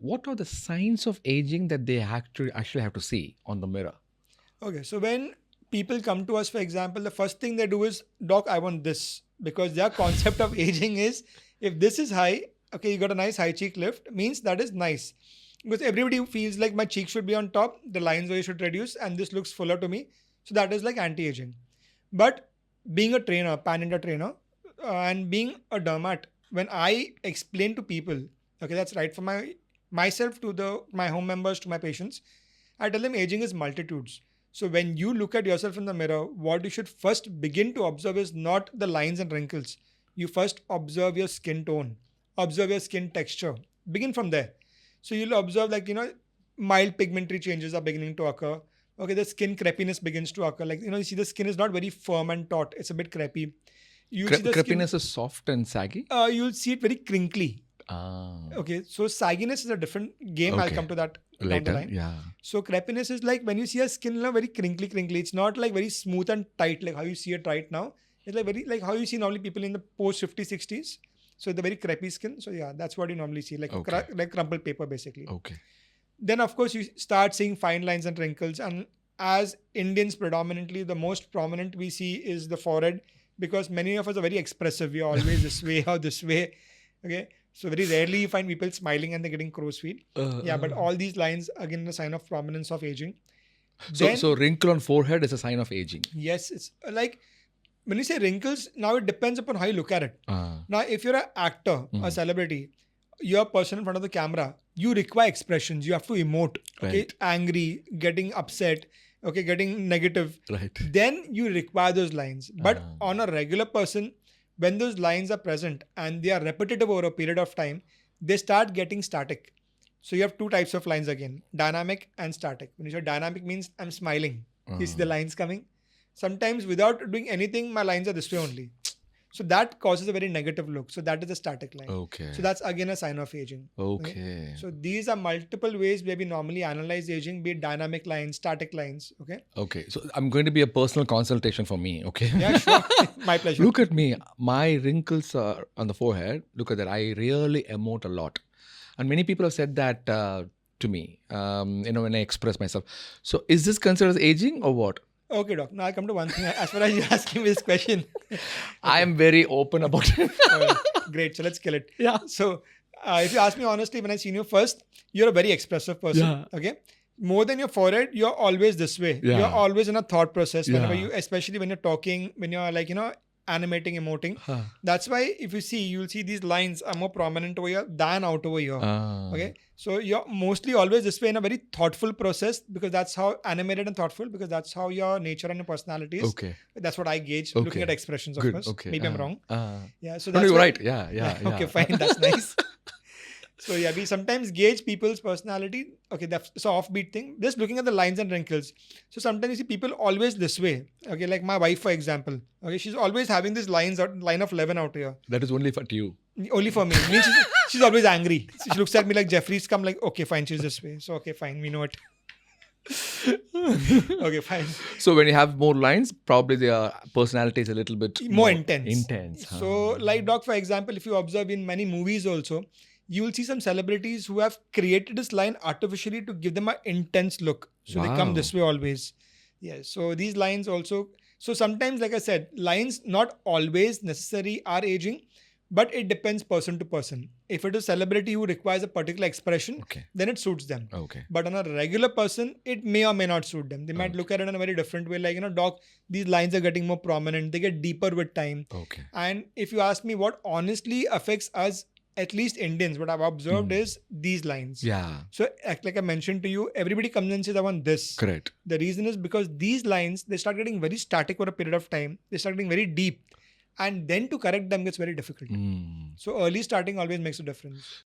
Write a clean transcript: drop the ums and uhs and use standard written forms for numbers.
what are the signs of aging that they actually have to see on the mirror? Okay, so when people come to us, for example, the first thing they do is, Doc, I want this. Because their concept of aging is, if this is high, okay, you got a nice high cheek lift, means that is nice. Because everybody feels like my cheek should be on top, the lines away should reduce, and this looks fuller to me. So that is like anti-aging. But being a trainer, pan-India trainer, and being a dermat, when I explain to people, okay, that's right for myself to my home members, to my patients, I tell them aging is multitudes. So when you look at yourself in the mirror, what you should first begin to observe is not the lines and wrinkles. You first observe your skin tone, observe your skin texture. Begin from there. So you'll observe, like, mild pigmentary changes are beginning to occur. Okay, the skin crepiness begins to occur. Like, you see the skin is not very firm and taut. It's a bit crepey. You'll see the Crepiness skin, is soft and saggy? you'll see it very crinkly. Okay, so sagginess is a different game. I'll Okay. come to that down the Later, line. yeah. So crepiness is like when you see a skin very crinkly. It's not like very smooth and tight like how you see it right now. It's like very like how you see normally people in the post 50s, 60s. So the very crepey skin. So yeah, that's what you normally see, like Okay. like crumpled paper basically. Okay. Then of course you start seeing fine lines and wrinkles. And as Indians predominantly, the most prominent we see is the forehead, because many of us are very expressive. We are always this way or this way. Okay. So very rarely you find people smiling and they're getting crow's feet. Yeah, but all these lines again a sign of prominence of aging. So wrinkle on forehead is a sign of aging. Yes, it's like when you say wrinkles, now it depends upon how you look at it. Now, if you're an actor, a celebrity, you're a person in front of the camera, you require expressions. You have to emote. Okay, Right. angry, getting upset, okay, getting negative. Right. Then you require those lines. But on a regular person, when those lines are present and they are repetitive over a period of time, they start getting static. So you have two types of lines again, dynamic and static. When you say dynamic means I'm smiling. You see the lines coming. Sometimes without doing anything, my lines are this way only. So that causes a very negative look. So that is a static line. Okay. So that's again a sign of aging. Okay. So these are multiple ways where we normally analyze aging, be it dynamic lines, static lines. Okay. Okay. So I'm going to be a personal consultation for me. Okay. Yeah, sure. My pleasure. Look at me. My wrinkles are on the forehead. Look at that. I really emote a lot. And many people have said that to me, when I express myself. So is this considered as aging or what? Okay, doc. Now I come to one thing. As far as you're asking me this question, I am very open about it. great. So let's kill it. Yeah. So if you ask me honestly, when I seen you first, you're a very expressive person. Yeah. Okay. More than your forehead, you're always this way. Yeah. You're always in a thought process. Whenever Yeah. you, especially when you're talking, when you're like, animating, emoting. That's why if you see, you'll see these lines are more prominent over here than out over here. Okay. So you're mostly always this way in a very thoughtful process, because that's how animated and thoughtful, because that's how your nature and your personality is. Okay. That's what I gauge Okay. looking at expressions, of Good. course. Okay. Maybe I'm wrong. Yeah. So No, that's you're why- right. Yeah. Okay, fine. That's nice. So yeah, we sometimes gauge people's personality. Okay, that's so offbeat thing. Just looking at the lines and wrinkles. So sometimes you see people always this way. Okay, like my wife, for example. Okay, she's always having these lines out, line of 11 out here. That is only for you. Only for me. Means she's always angry. She looks at me like Geoffrey's come like, okay, fine, she's this way. So okay, fine, we know it. Okay, fine. So when you have more lines, probably their personality is a little bit More intense. Intense. So, like Doc, for example, if you observe in many movies also, you will see some celebrities who have created this line artificially to give them an intense look. So they come Wow. this way always. Yes. So these lines also. So sometimes, like I said, lines not always necessary are aging, but it depends person to person. If it is a celebrity who requires a particular expression, Okay. then it suits them. Okay. But on a regular person, it may or may not suit them. They might look at it in a very different way. Like, Doc, these lines are getting more prominent. They get deeper with time. Okay. And if you ask me what honestly affects us, at least Indians, what I've observed is these lines. Yeah. So like I mentioned to you, everybody comes and says, I want this. Correct. The reason is because these lines, they start getting very static for a period of time. They start getting very deep. And then to correct them gets very difficult. So early starting always makes a difference.